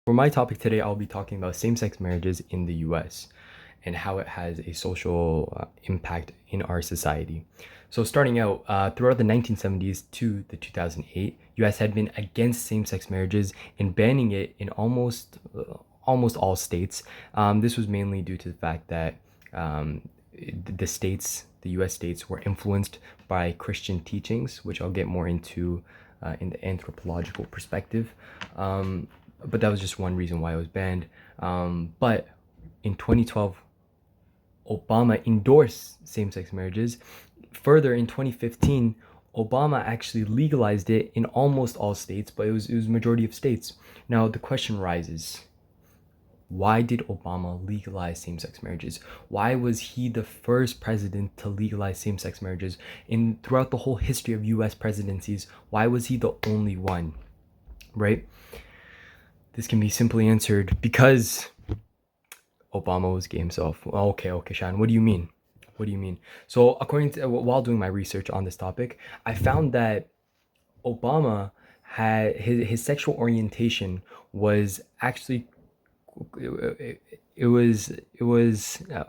For my topic today, I'll be talking about same-sex marriages in the US and how it has a social impact in our society. So starting out, throughout the 1970s to the 2008, US had been against same-sex marriages and banning it in almost all states. This was mainly due to the fact that the US states were influenced by Christian teachings, which I'll get more into in the anthropological perspective. But that was just one reason why it was banned. But in 2012, Obama endorsed same-sex marriages. Further, in 2015, Obama actually legalized it in almost all states, but it was majority of states. Now the question rises: why did Obama legalize same-sex marriages? Why was he the first president to legalize same-sex marriages? Throughout the whole history of US presidencies, why was he the only one? Right? This can be simply answered because Obama was gay himself. Okay, Sean, what do you mean? What do you mean? So, while doing my research on this topic, I found that Obama had his sexual orientation was actually it was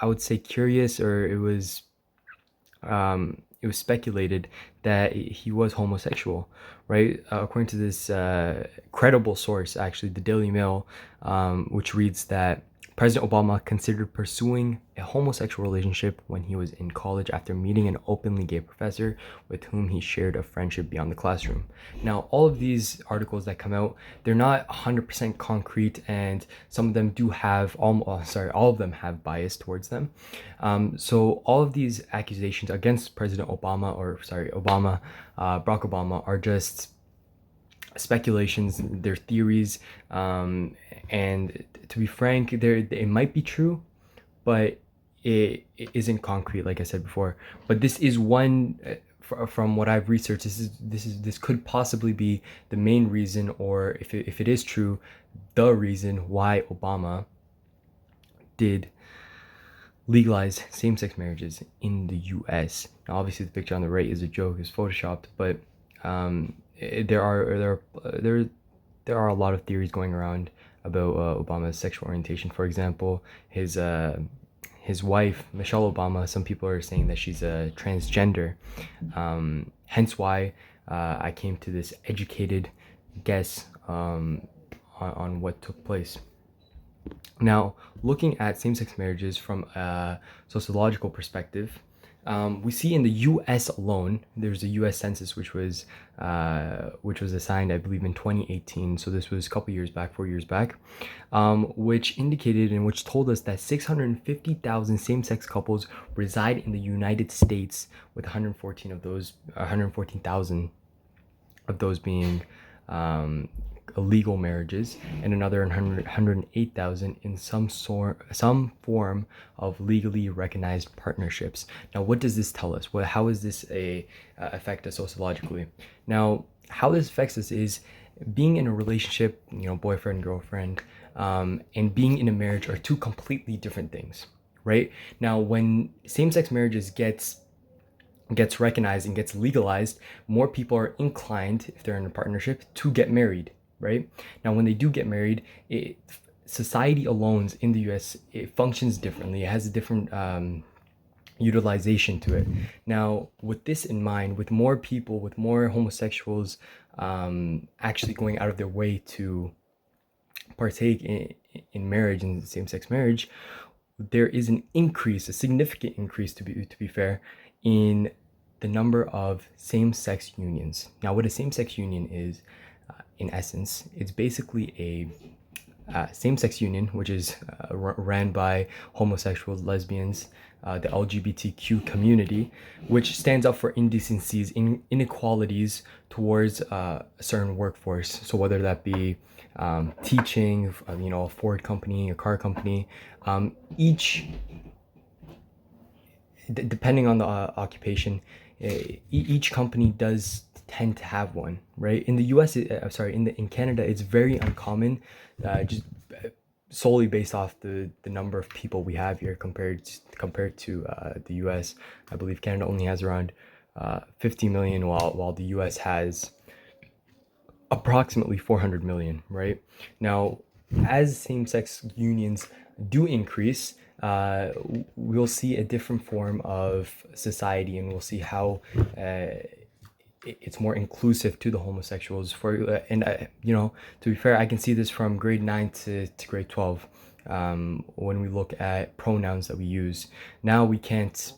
I would say curious, or it was speculated that he was homosexual, right? According to this credible source, actually, the Daily Mail, which reads that President Obama considered pursuing a homosexual relationship when he was in college after meeting an openly gay professor with whom he shared a friendship beyond the classroom. Now, all of these articles that come out, they're not 100% concrete, and some of them do have, all of them have bias towards them. So all of these accusations against Barack Obama, are just speculations, they're theories, and to be frank, it might be true, but it isn't concrete, like I said before. But this is one, from what I've researched, this could possibly be the main reason, or if it is true, the reason why Obama did legalize same-sex marriages in the US. Now, obviously, the picture on the right is a joke, is photoshopped, but there are a lot of theories going around about Obama's sexual orientation. For example, his wife, Michelle Obama, some people are saying that she's a transgender. Hence why I came to this educated guess on what took place. Now, looking at same-sex marriages from a sociological perspective, we see in the U.S. alone, there's a U.S. census which was assigned, I believe, in 2018. So this was a couple years back, 4 years back, which indicated and which told us that 650,000 same-sex couples reside in the United States, with 114,000 of those being illegal marriages, and another 108,000 in some form of legally recognized partnerships. Now, what does this tell us? How is this affect us sociologically? Now, how this affects us is being in a relationship, boyfriend, girlfriend, and being in a marriage are two completely different things, right? Now, when same-sex marriages gets recognized and gets legalized, more people are inclined, if they're in a partnership, to get married, right? Now, when they do get married, society alone in the US, it functions differently. It has a different utilization to it. Now, with this in mind, with more people, with more homosexuals actually going out of their way to partake in marriage, in same-sex marriage, there is a significant increase, to be fair, in the number of same-sex unions. Now, what a same-sex union is, in essence, it's basically a same-sex union, which is ran by homosexuals, lesbians, the LGBTQ community, which stands up for indecencies, inequalities towards a certain workforce. So whether that be teaching, a Ford company, a car company, depending on the occupation, each company does tend to have one, right? In the US, in Canada, it's very uncommon, just solely based off the number of people we have here compared to the US. I believe Canada only has around 50 million, while the US has approximately 400 million, right? Now, as same-sex unions do increase, we'll see a different form of society, and we'll see how it's more inclusive to the homosexuals. To be fair, I can see this from grade 9 to grade 12. When we look at pronouns that we use now, we can't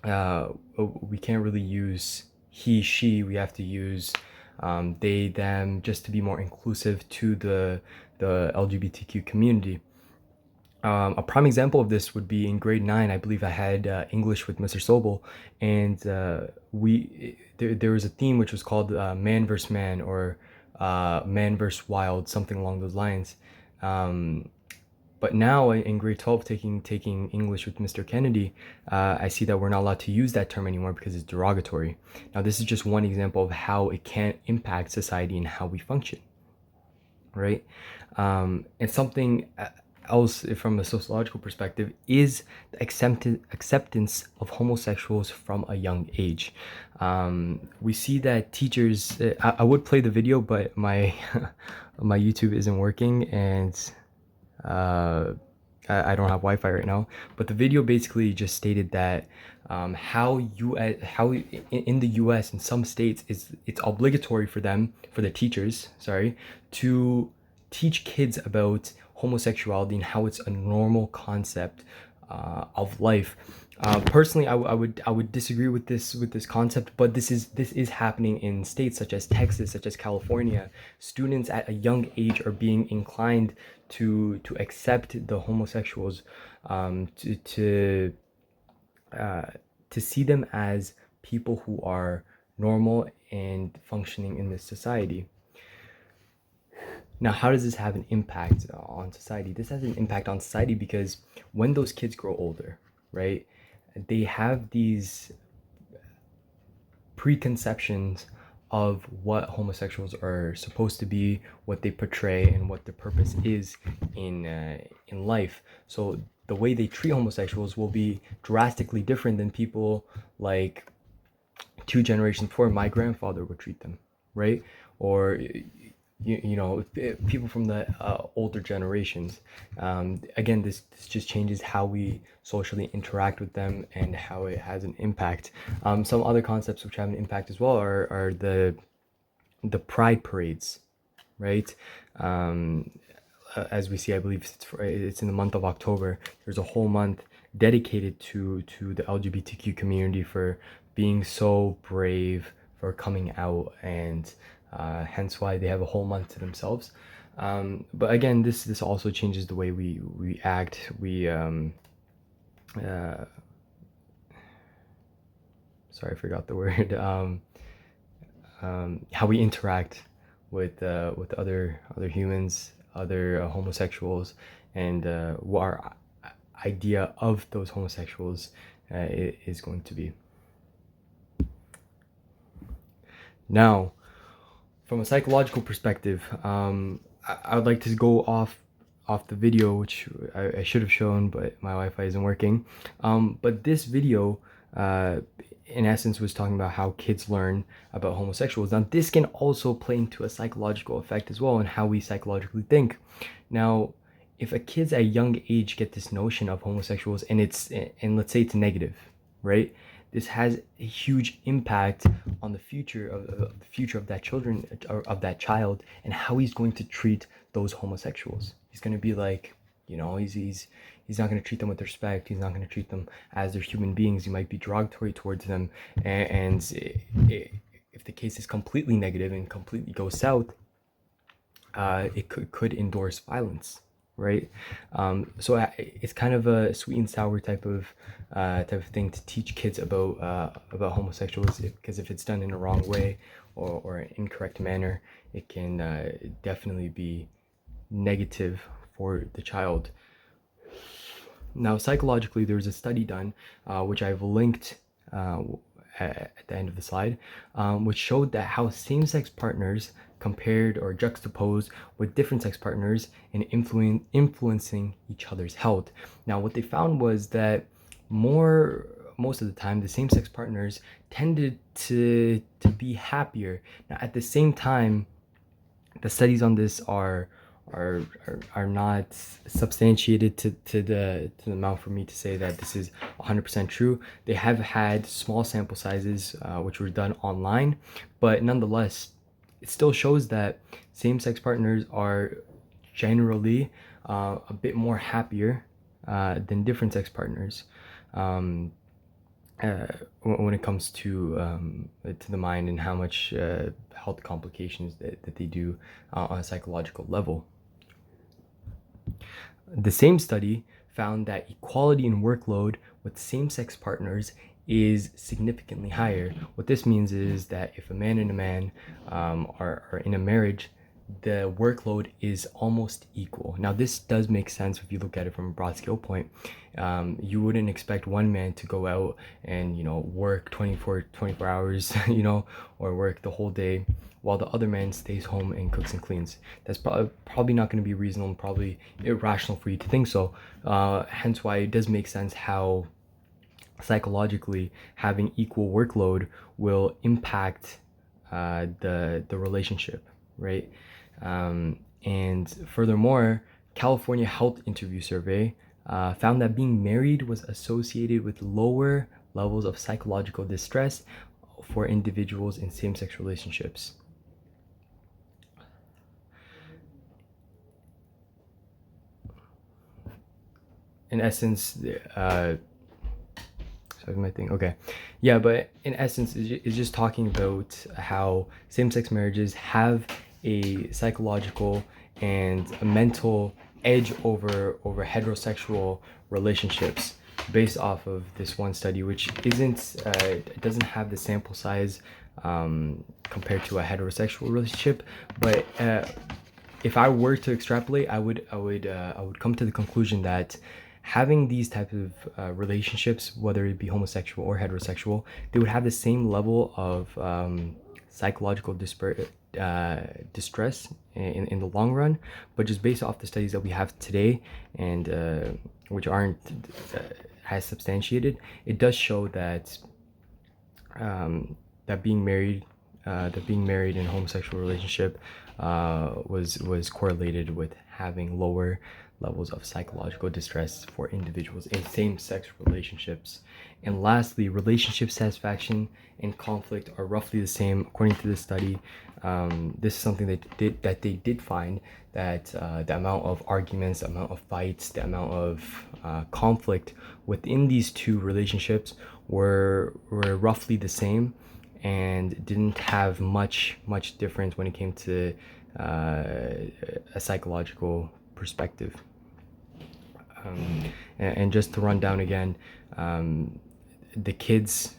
really use he, she. We have to use they, them, just to be more inclusive to the LGBTQ community. A prime example of this would be in grade 9. I believe I had English with Mr. Sobel, and there was a theme which was called man versus man, or man versus wild, something along those lines. But now in grade 12, taking English with Mr. Kennedy, I see that we're not allowed to use that term anymore because it's derogatory. Now, this is just one example of how it can impact society and how we function, right? And something else from a sociological perspective is the acceptance of homosexuals from a young age. We see that teachers, I would play the video, but my my YouTube isn't working, and I don't have Wi-Fi right now. But the video basically just stated that how in the U.S. in some states it's obligatory for the teachers, to teach kids about homosexuality and how it's a normal concept of life. Personally, I would disagree with this concept, but this is happening in states such as Texas, such as California. Students at a young age are being inclined to accept the homosexuals, to see them as people who are normal and functioning in this society. Now, how does this have an impact on society? This has an impact on society because when those kids grow older, right, they have these preconceptions of what homosexuals are supposed to be, what they portray, and what their purpose is in life. So the way they treat homosexuals will be drastically different than people like 2 generations before my grandfather would treat them, right? Or people from the older generations. Again, this just changes how we socially interact with them and how it has an impact. Some other concepts which have an impact as well are the pride parades, right? As we see, I believe it's in the month of October. There's a whole month dedicated to the LGBTQ community for being so brave, for coming out, and hence why they have a whole month to themselves. But again, this also changes the way we act. Sorry, I forgot the word. How we interact with other humans, other homosexuals, and what our idea of those homosexuals is going to be. Now, from a psychological perspective, I would like to go off the video, which I should have shown, but my Wi-Fi isn't working. But this video, in essence, was talking about how kids learn about homosexuals. Now, this can also play into a psychological effect as well, and how we psychologically think. Now, if a kids at a young age get this notion of homosexuals, and let's say it's negative, right? This has a huge impact on the future of that children, or of that child, and how he's going to treat those homosexuals. He's going to be like, he's not going to treat them with respect. He's not going to treat them as they're human beings. He might be derogatory towards them, and if the case is completely negative and completely goes south, it could endorse violence, right? So it's kind of a sweet and sour type of thing to teach kids about homosexuals, because if it's done in a wrong way or an incorrect manner, it can definitely be negative for the child. Now, psychologically, there's a study done, which I've linked at the end of the slide, which showed that how same-sex partners compared or juxtaposed with different sex partners in influencing each other's health. Now, what they found was that most of the time, the same-sex partners tended to be happier. Now, at the same time, the studies on this are are not substantiated to the amount for me to say that this is 100% true. They have had small sample sizes which were done online, but nonetheless, it still shows that same-sex partners are generally a bit more happier than different sex partners. Um, when it comes to the mind and how much health complications that they do on a psychological level. The same study found that equality in workload with same-sex partners is significantly higher. What this means is that if a man and a man are in a marriage, the workload is almost equal. Now, this does make sense if you look at it from a broad scale point. You wouldn't expect one man to go out and, work 24 hours, or work the whole day while the other man stays home and cooks and cleans. That's probably not going to be reasonable and probably irrational for you to think so. Hence why it does make sense how psychologically having equal workload will impact the relationship, right? And furthermore, California Health Interview Survey found that being married was associated with lower levels of psychological distress for individuals in same-sex relationships. In essence, sorry, my thing. Okay, yeah, but in essence, it's just talking about how same-sex marriages have a psychological and a mental edge over heterosexual relationships based off of this one study, which doesn't have the sample size compared to a heterosexual relationship, but if I were to extrapolate, I would come to the conclusion that having these types of relationships, whether it be homosexual or heterosexual, they would have the same level of psychological distress in the long run. But just based off the studies that we have today, and which aren't as substantiated, it does show that that being married in a homosexual relationship was correlated with having lower levels of psychological distress for individuals in same-sex relationships. And lastly, relationship satisfaction and conflict are roughly the same according to this study. This is something that they did find, that the amount of arguments, the amount of fights, the amount of conflict within these two relationships were roughly the same, and didn't have much difference when it came to a psychological perspective. And just to run down again, the kids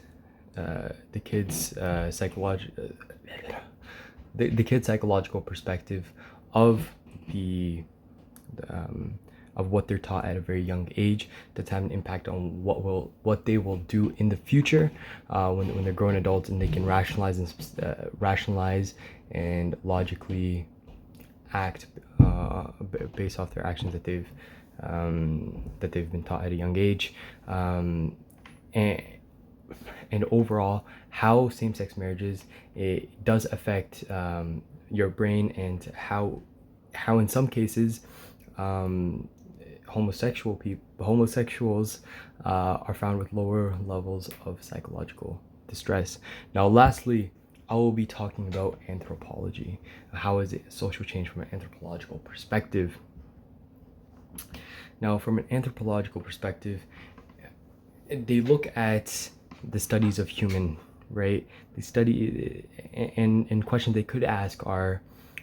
psychological perspective of of what they're taught at a very young age does have an impact on what they will do in the future when they're grown adults, and they can rationalize and logically act based off their actions that they've been taught at a young age, and overall how same-sex marriages, it does affect your brain, and how in some cases homosexuals are found with lower levels of psychological distress. Now, lastly, I will be talking about anthropology. How is it social change from an anthropological perspective? Now, from an anthropological perspective, they look at the studies of human, right? They study, and questions they could ask are,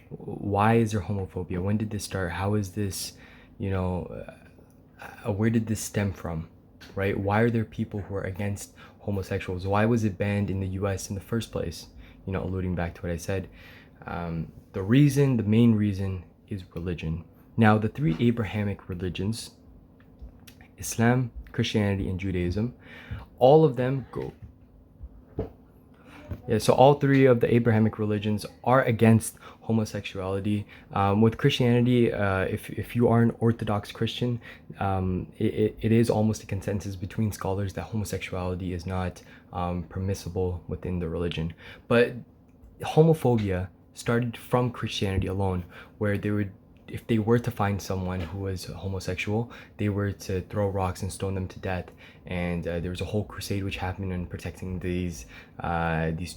why is there homophobia? When did this start? How is this, where did this stem from, right? Why are there people who are against homosexuals? Why was it banned in the US in the first place? Alluding back to what I said. The main reason is religion. Now, the three Abrahamic religions, Islam, Christianity, and Judaism, all of them go. Yeah, so all three of the Abrahamic religions are against homosexuality. With Christianity, if you are an Orthodox Christian, it is almost a consensus between scholars that homosexuality is not permissible within the religion. But homophobia started from Christianity alone, where they would if they were to find someone who was homosexual, they were to throw rocks and stone them to death. And there was a whole crusade which happened in protecting these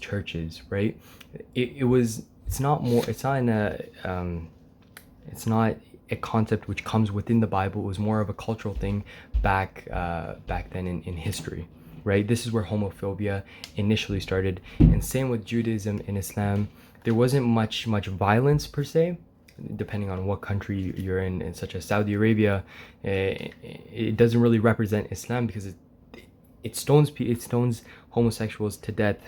churches, right? It's not more. It's not in a. It's not a concept which comes within the Bible. It was more of a cultural thing back then in history, right? This is where homophobia initially started, and same with Judaism and Islam. There wasn't much violence per se, depending on what country you're in such as Saudi Arabia. It doesn't really represent Islam because it stones homosexuals to death.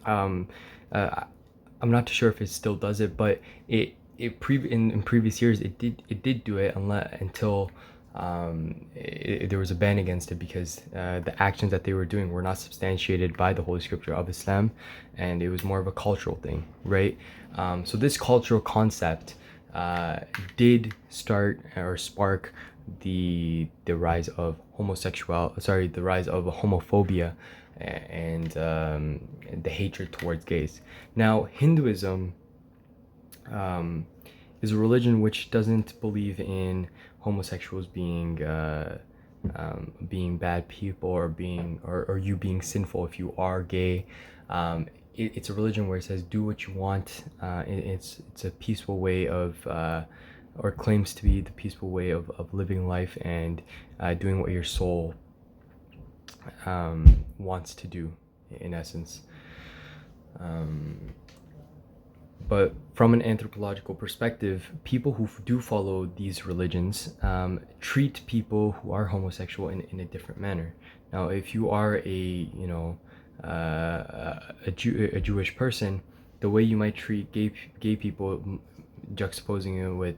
Um, I'm not too sure if it still does it, but in previous years it did do it until there was a ban against it because the actions that they were doing were not substantiated by the Holy Scripture of Islam, and it was more of a cultural thing, right? So this cultural concept did start or spark the rise of the rise of homophobia and the hatred towards gays. Now, Hinduism is a religion which doesn't believe in homosexuals being bad people or you being sinful if you are gay. It's a religion where it says do what you want. It's a peaceful way of or claims to be the peaceful way of living life and doing what your soul wants to do, in essence. But from an anthropological perspective, people who do follow these religions treat people who are homosexual in a different manner. Now, if you are a Jewish person, the way you might treat gay people, juxtaposing it with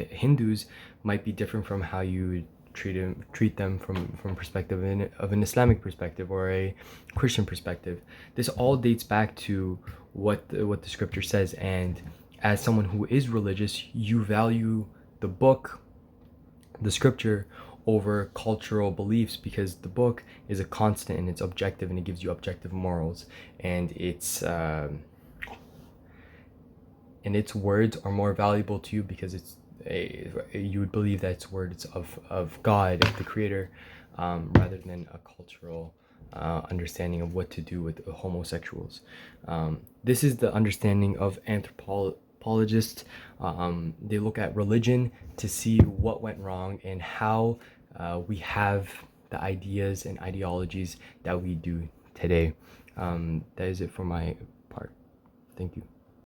Hindus, might be different from how you treat them from perspective of an Islamic perspective or a Christian perspective. This all dates back to what the scripture says, and as someone who is religious, you value the book, the scripture, over cultural beliefs because the book is a constant and it's objective and it gives you objective morals, and its words are more valuable to you because you would believe that it's words of God, of the Creator, rather than a cultural understanding of what to do with homosexuals. This is the understanding of anthropologists. They look at religion to see what went wrong and how we have the ideas and ideologies that we do today. That is it for my part. Thank you.